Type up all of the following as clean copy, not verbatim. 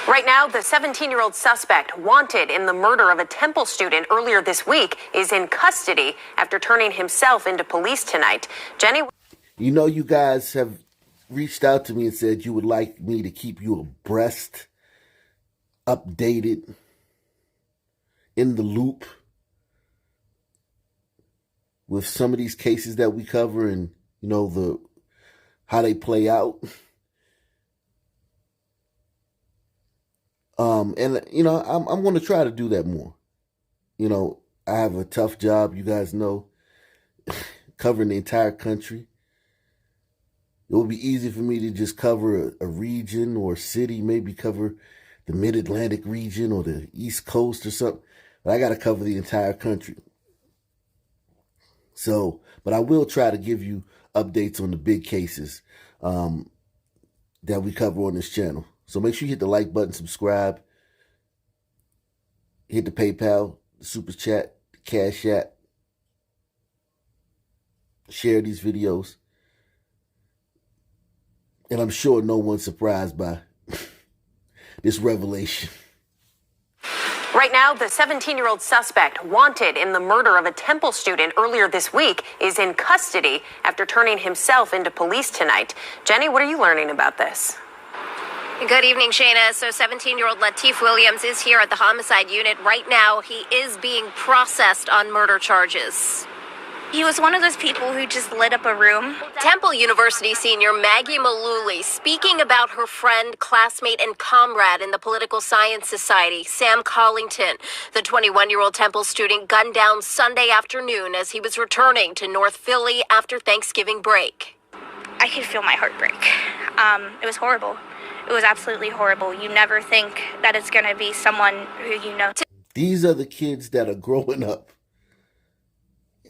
Right now, the 17-year-old suspect wanted in the murder of a Temple student earlier this week is in custody after turning himself into police tonight. Jenny? You know, you guys have reached out to me and said you would like me to keep you abreast, updated, in the loop with some of these cases that we cover and, you know, how they play out. And, you know, I'm going to try to do that more. You know, I have a tough job, you guys know, covering the entire country. It would be easy for me to just cover a region or a city, maybe cover the mid-Atlantic region or the East Coast or something. But I got to cover the entire country. So, but I will try to give you updates on the big cases that we cover on this channel. So make sure you hit the like button, subscribe, hit the PayPal, the Super Chat, the Cash App, share these videos. And I'm sure no one's surprised by this revelation. Right now, the 17-year-old suspect wanted in the murder of a Temple student earlier this week is in custody after turning himself into police tonight. Jenny, what are you learning about this? Good evening, Shayna. So 17-year-old Lateef Williams is here at the homicide unit. Right now, he is being processed on murder charges. He was one of those people who just lit up a room. Temple University senior Maggie Malooly speaking about her friend, classmate, and comrade in the Political Science Society, Sam Collington. The 21-year-old Temple student gunned down Sunday afternoon as he was returning to North Philly after Thanksgiving break. I could feel my heart break. It was horrible. It was absolutely horrible. You never think that it's going to be someone who you know. These are the kids that are growing up.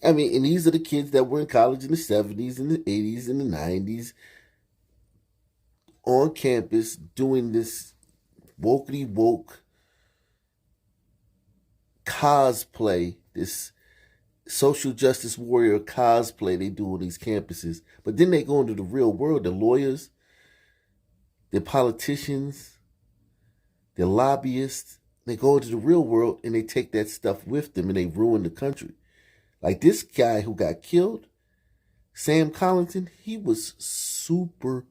I mean, and these are the kids that were in college in the 70s and the 80s and the 90s on campus doing this wokey woke cosplay, this social justice warrior cosplay they do on these campuses. But then they go into the real world, the lawyers, the politicians, the lobbyists. They go into the real world and they take that stuff with them and they ruin the country. Like this guy who got killed, Sam Collington, he was super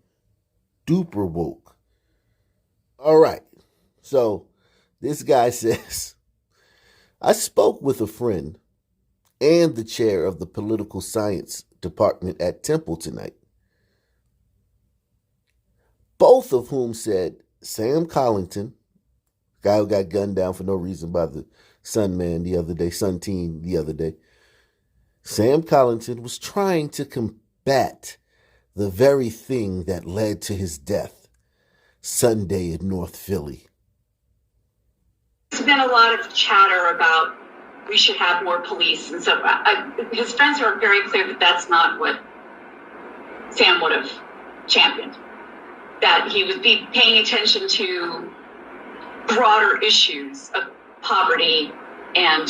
duper woke. All right. So this guy says, I spoke with a friend and the chair of the political science department at Temple tonight, both of whom said Sam Collington, guy who got gunned down for no reason by the Sun Teen the other day, Sam Collington was trying to combat the very thing that led to his death Sunday in North Philly. There's been a lot of chatter about we should have more police, and so his friends are very clear that that's not what Sam would have championed. That he would be paying attention to broader issues of poverty and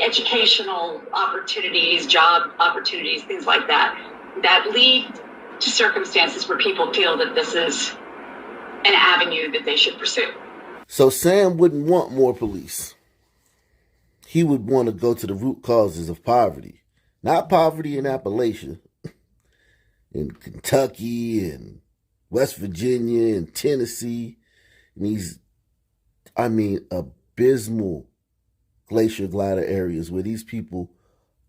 educational opportunities, job opportunities, things like that, that lead to circumstances where people feel that this is an avenue that they should pursue. So Sam wouldn't want more police. He would want to go to the root causes of poverty. Not poverty in Appalachia, in Kentucky and West Virginia and Tennessee, and these, abysmal glacier glider areas where these people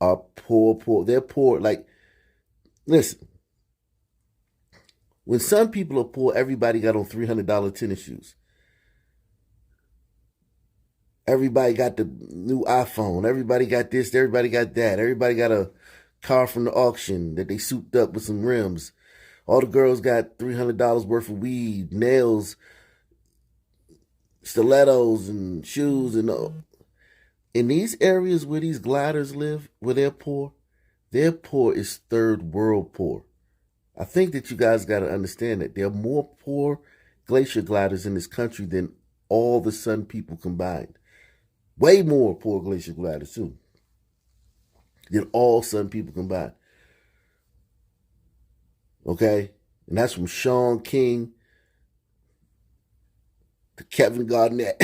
are poor. They're poor. Like, listen, when some people are poor, everybody got on $300 tennis shoes. Everybody got the new iPhone. Everybody got this. Everybody got that. Everybody got a car from the auction that they souped up with some rims. All the girls got $300 worth of weed, nails, stilettos, and shoes. And in these areas where these gliders live, where they're poor is third world poor. I think that you guys got to understand that there are more poor glacier gliders in this country than all the Sun people combined. Way more poor glacier gliders, too, than all Sun people combined. Okay? And that's from Sean King to Kevin Garnett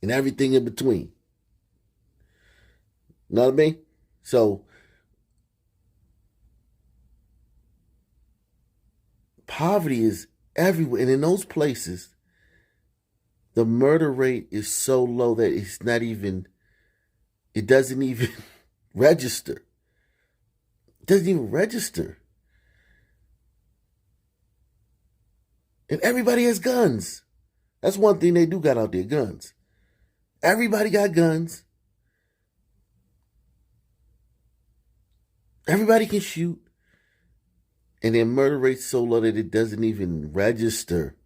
and everything in between. You know what I mean? So poverty is everywhere. And in those places, the murder rate is so low that it doesn't even register. It doesn't even register. And everybody has guns. That's one thing they do got out there, guns. Everybody got guns. Everybody can shoot. And their murder rate's so low that it doesn't even register.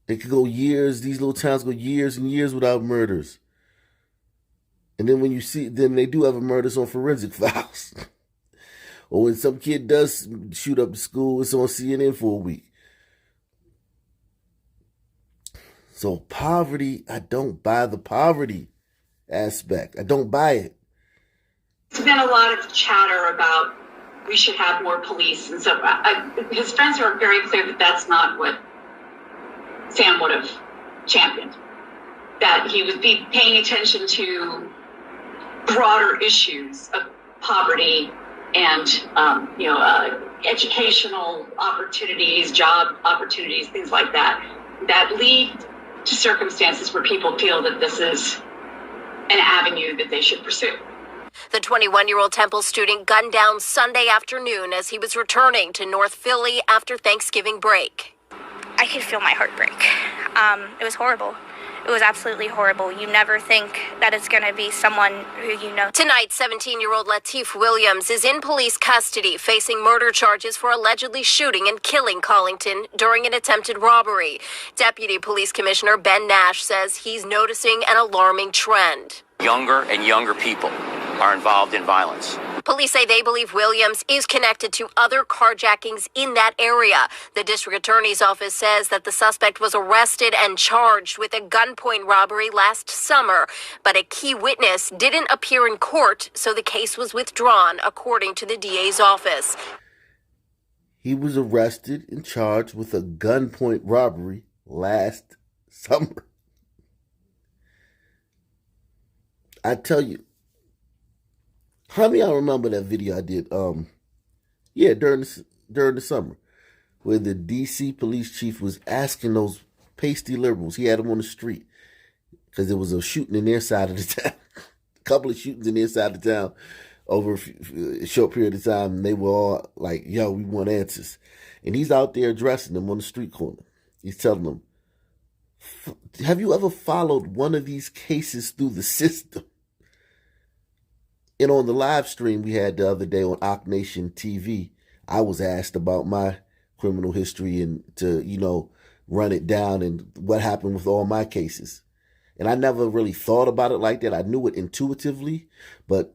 It could go years, these little towns go years and years without murders. And then when you see, then they do have a murders on forensic files. Or when some kid does shoot up the school, it's on CNN for a week. So poverty, I don't buy the poverty aspect. I don't buy it. There's been a lot of chatter about we should have more police and stuff. His friends are very clear that that's not what Sam would have championed. That he would be paying attention to broader issues of poverty and educational opportunities, job opportunities, things like that, that lead to circumstances where people feel that this is an avenue that they should pursue. The 21-year-old Temple student gunned down Sunday afternoon as he was returning to North Philly after Thanksgiving break. I could feel my heart break. It was horrible. It was absolutely horrible. You never think that it's going to be someone who you know. Tonight, 17-year-old Lateef Williams is in police custody, facing murder charges for allegedly shooting and killing Collington during an attempted robbery. Deputy Police Commissioner Ben Nash says he's noticing an alarming trend. Younger and younger people are involved in violence. Police say they believe Williams is connected to other carjackings in that area. The district attorney's office says that the suspect was arrested and charged with a gunpoint robbery last summer, but a key witness didn't appear in court, so the case was withdrawn, according to the DA's office. He was arrested and charged with a gunpoint robbery last summer. I tell you, how many of y'all remember that video I did? During the summer, where the DC police chief was asking those pasty liberals. He had them on the street because there was a shooting in their side of the town. A couple of shootings in their side of the town over a short period of time. And they were all like, "Yo, we want answers." And he's out there addressing them on the street corner. He's telling them, "Have you ever followed one of these cases through the system?" And on the live stream we had the other day on Ock Nation TV, I was asked about my criminal history and to, run it down and what happened with all my cases. And I never really thought about it like that. I knew it intuitively, but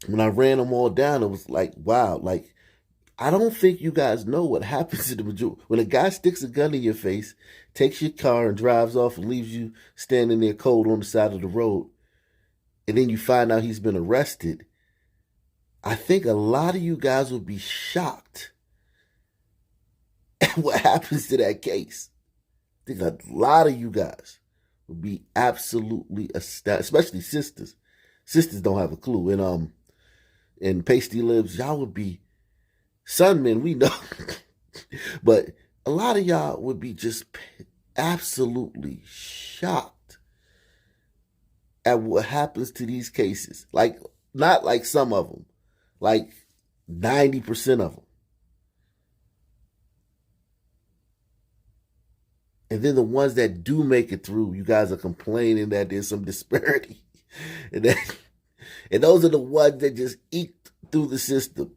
when I ran them all down, it was like, wow, like, I don't think you guys know what happens to the majority. When a guy sticks a gun in your face, takes your car and drives off and leaves you standing there cold on the side of the road, and then you find out he's been arrested, I think a lot of you guys would be shocked at what happens to that case. I think a lot of you guys would be absolutely astounded, especially sisters. Sisters don't have a clue. And pasty libs, y'all would be, sunmen, we know. But a lot of y'all would be just absolutely shocked at what happens to these cases. Like, not like some of them, like 90% of them. And then the ones that do make it through, you guys are complaining that there's some disparity. And those are the ones that just eat through the system.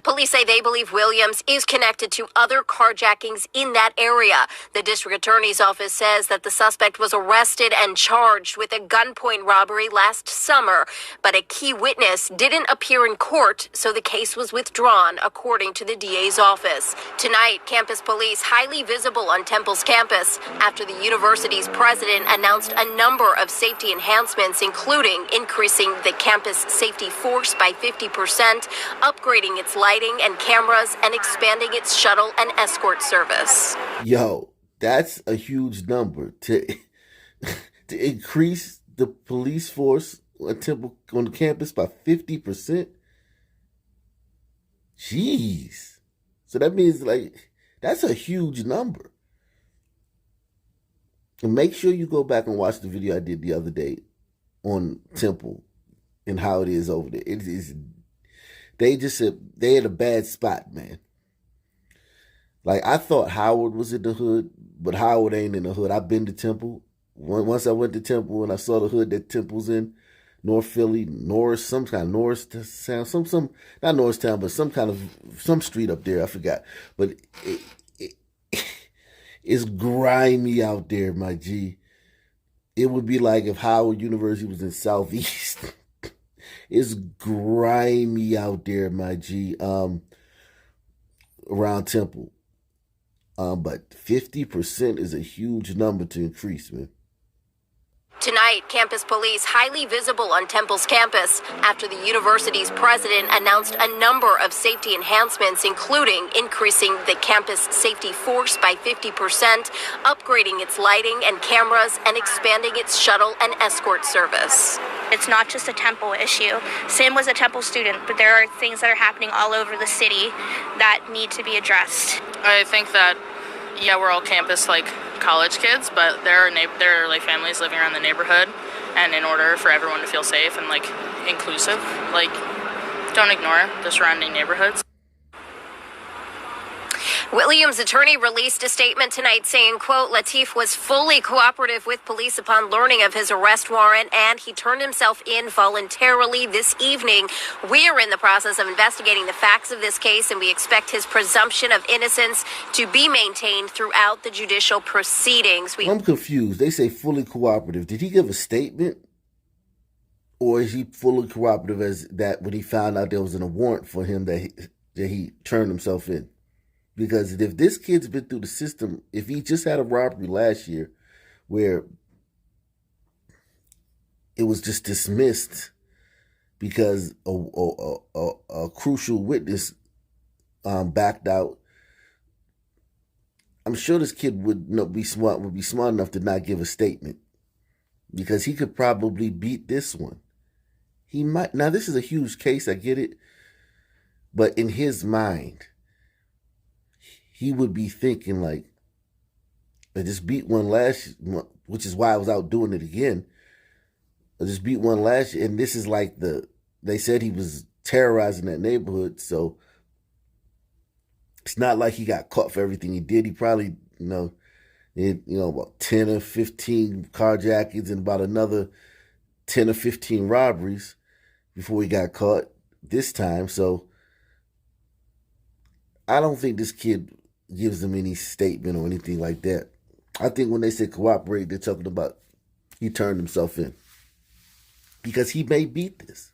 Police Police say they believe Williams is connected to other carjackings in that area. The district attorney's office says that the suspect was arrested and charged with a gunpoint robbery last summer, but a key witness didn't appear in court, so the case was withdrawn, according to the DA's office. Tonight, campus police highly visible on Temple's campus after the university's president announced a number of safety enhancements, including increasing the campus safety force by 50%, upgrading its lighting and cameras, and expanding its shuttle and escort service. Yo, that's a huge number to increase the police force at Temple on the campus by 50%. Jeez. So that means that's a huge number. And make sure you go back and watch the video I did the other day on Temple and how it is over there. It is, they had a bad spot, man. I thought Howard was in the hood, but Howard ain't in the hood. I've been to Temple. Once I went to Temple and I saw the hood that Temple's in, North Philly, Norris, some kind of Norristown, not Norristown, but some street up there, I forgot. But it's grimy out there, my G. It would be like if Howard University was in Southeast. It's grimy out there, my G, around Temple. But 50% is a huge number to increase, man. Tonight, campus police highly visible on Temple's campus after the university's president announced a number of safety enhancements, including increasing the campus safety force by 50%, upgrading its lighting and cameras, and expanding its shuttle and escort service. It's not just a Temple issue. Sam was a Temple student, but there are things that are happening all over the city that need to be addressed. I think that, yeah, we're all campus college kids, but there are families living around the neighborhood, and in order for everyone to feel safe and inclusive, don't ignore the surrounding neighborhoods. Williams' attorney released a statement tonight saying, quote, Latif was fully cooperative with police upon learning of his arrest warrant, and he turned himself in voluntarily this evening. We are in the process of investigating the facts of this case, and we expect his presumption of innocence to be maintained throughout the judicial proceedings. I'm confused. They say fully cooperative. Did he give a statement? Or is he fully cooperative as that when he found out there was a warrant for him that he turned himself in? Because if this kid's been through the system, if he just had a robbery last year where it was just dismissed because a crucial witness backed out, I'm sure this kid would be smart enough to not give a statement because he could probably beat this one. He might. Now, this is a huge case, I get it, but in his mind, he would be thinking I just beat one last, which is why I was out doing it again. I just beat one last year, and this is they said he was terrorizing that neighborhood, so it's not like he got caught for everything he did. He probably, about 10 or 15 carjackings and about another 10 or 15 robberies before he got caught this time. So I don't think this kid gives them any statement or anything like that. I think when they say cooperate, they're talking about he turned himself in because he may beat this.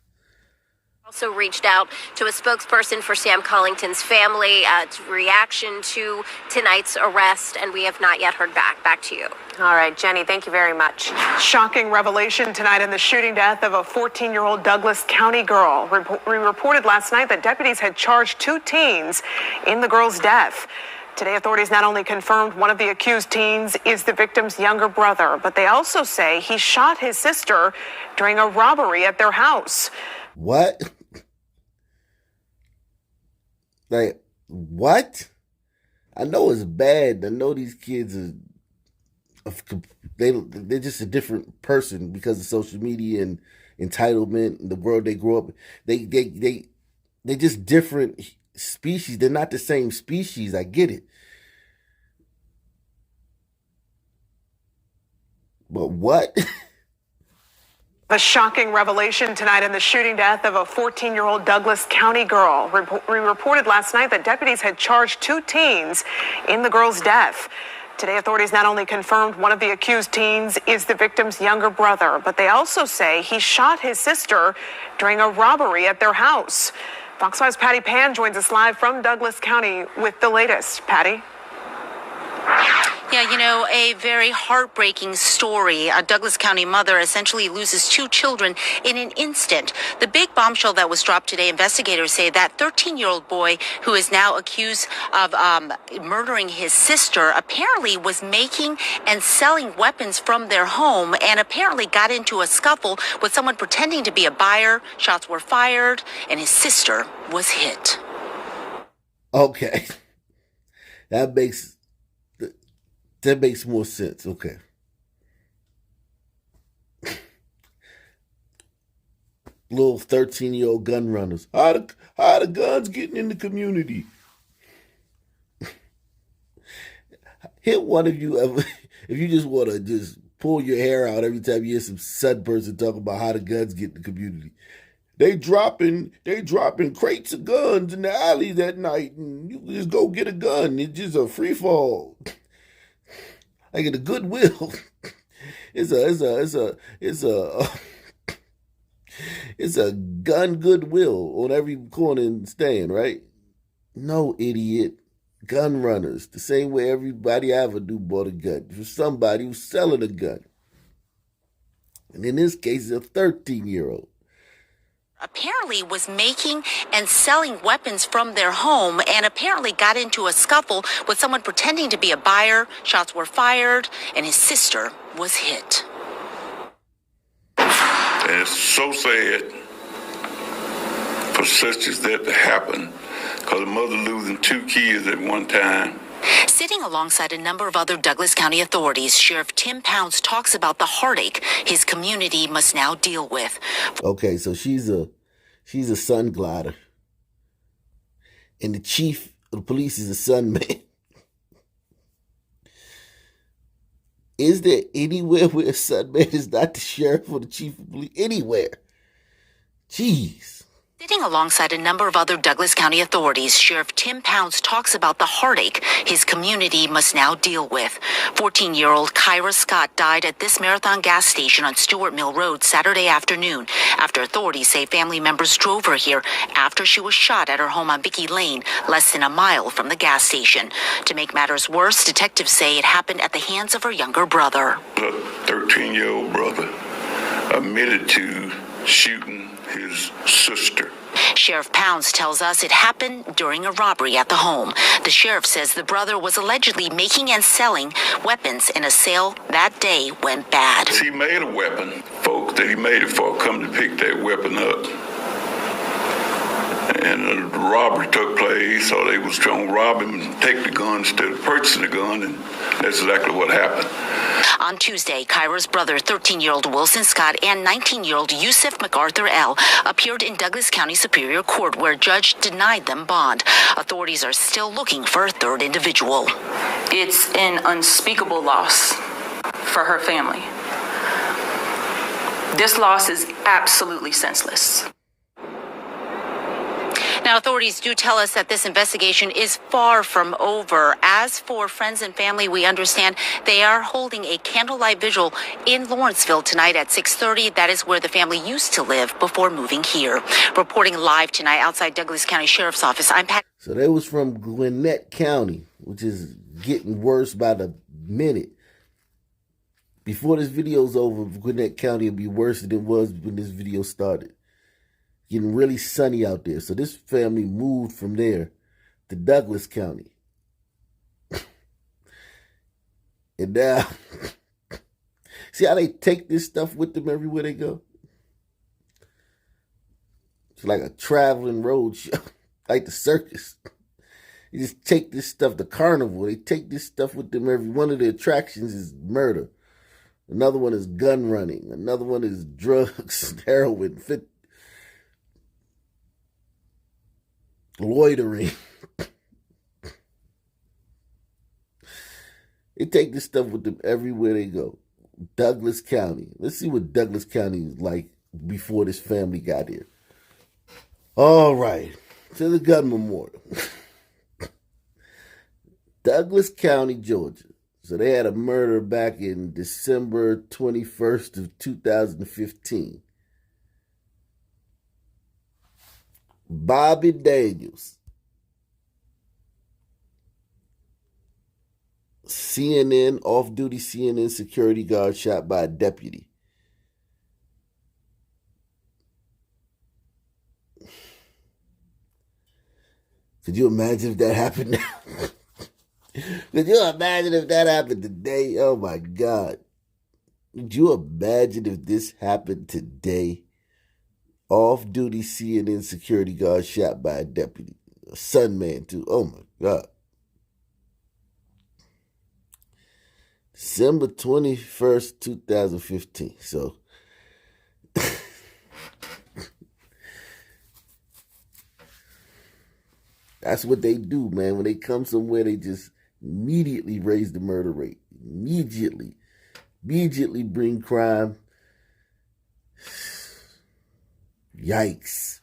Also reached out to a spokesperson for Sam Collington's family, reaction to tonight's arrest, and we have not yet heard back. Back to you. All right, Jenny, thank you very much. Shocking revelation tonight in the shooting death of a 14-year-old Douglas County girl. We reported last night that deputies had charged 2 teens in the girl's death. Today, authorities not only confirmed one of the accused teens is the victim's younger brother, but they also say he shot his sister during a robbery at their house. What? What? I know it's bad. I know these kids they're just a different person because of social media and entitlement and the world they grow up. They're just different species. They're not the same species. I get it. But what? A shocking revelation tonight in the shooting death of a 14-year-old Douglas County girl. We reported last night that deputies had charged 2 teens in the girl's death. Today, authorities not only confirmed one of the accused teens is the victim's younger brother, but they also say he shot his sister during a robbery at their house. Fox 5's Patty Pan joins us live from Douglas County with the latest. Patty? Yeah, a very heartbreaking story. A Douglas County mother essentially loses 2 children in an instant. The big bombshell that was dropped today, investigators say that 13-year-old boy who is now accused of murdering his sister apparently was making and selling weapons from their home and apparently got into a scuffle with someone pretending to be a buyer. Shots were fired and his sister was hit. Okay. That makes more sense. Okay. Little 13-year-old gun runners. How the guns getting in the community? Hit one of you ever, if you just want to just pull your hair out every time you hear some Sun person talking about how the guns get in the community. They dropping crates of guns in the alley that night, and you just go get a gun. It's just a free fall. Like in the Goodwill, it's a gun Goodwill on every corner and stand, right? No, idiot. Gun runners, the same way everybody I ever knew bought a gun. For somebody who's selling a gun. And in this case, it's a 13-year-old. Apparently was making and selling weapons from their home and apparently got into a scuffle with someone pretending to be a buyer. Shots were fired and his sister was hit. And it's so sad for such as that to happen because a mother losing 2 kids at one time. Sitting alongside a number of other Douglas County authorities, Sheriff Tim Pounds talks about the heartache his community must now deal with. Okay, so she's a sun glider. And the chief of the police is a sun man. Is there anywhere where a sun man is not the sheriff or the chief of police? Anywhere. Jeez. Sitting alongside a number of other Douglas County authorities, Sheriff Tim Pounds talks about the heartache his community must now deal with. 14-year-old Kyra Scott died at this Marathon gas station on Stewart Mill Road Saturday afternoon after authorities say family members drove her here after she was shot at her home on Vicky Lane, less than a mile from the gas station. To make matters worse, detectives say it happened at the hands of her younger brother. The 13-year-old brother admitted to shooting his sister. Sheriff Pounds tells us it happened during a robbery at the home. The sheriff says the brother was allegedly making and selling weapons and a sale that day went bad. He made a weapon. Folks that he made it for come to pick that weapon up. And the robbery took place, so they was trying to rob him and take the gun instead of purchasing the gun, and that's exactly what happened. On Tuesday, Kyra's brother, 13-year-old Wilson Scott, and 19-year-old Yusuf MacArthur L. appeared in Douglas County Superior Court, where a judge denied them bond. Authorities are still looking for a third individual. It's an unspeakable loss for her family. This loss is absolutely senseless. Now, authorities do tell us that this investigation is far from over. As for friends and family, we understand they are holding a candlelight vigil in Lawrenceville tonight at 6:30. That is where the family used to live before moving here. Reporting live tonight outside Douglas County Sheriff's Office, I'm Pat. So that was from Gwinnett County, which is getting worse by the minute. Before this video's over, Gwinnett County will be worse than it was when this video started. Getting really sunny out there. So this family moved from there to Douglas County. And now, see how they take this stuff with them everywhere they go? It's like a traveling road show, like the circus. You just take this stuff, the carnival, they take this stuff with them every one of the attractions is murder. Another one is gun running. Another one is drugs, heroin, loitering. They take this stuff with them everywhere they go. Douglas County. Let's see what Douglas County is like before this family got here. All right, to the gun memorial. Douglas County, Georgia. So they had a murder back in December 21st of 2015. Bobby Daniels, CNN, off-duty CNN security guard shot by a deputy. Could you imagine if that happened now? Could you imagine if that happened today? Oh my God. Could you imagine if this happened today? Off-duty CNN security guard shot by a deputy. A Sunman too. Oh my God. December 21st, 2015. So that's what they do, man. When they come somewhere, they just immediately raise the murder rate. Immediately bring crime. Yikes.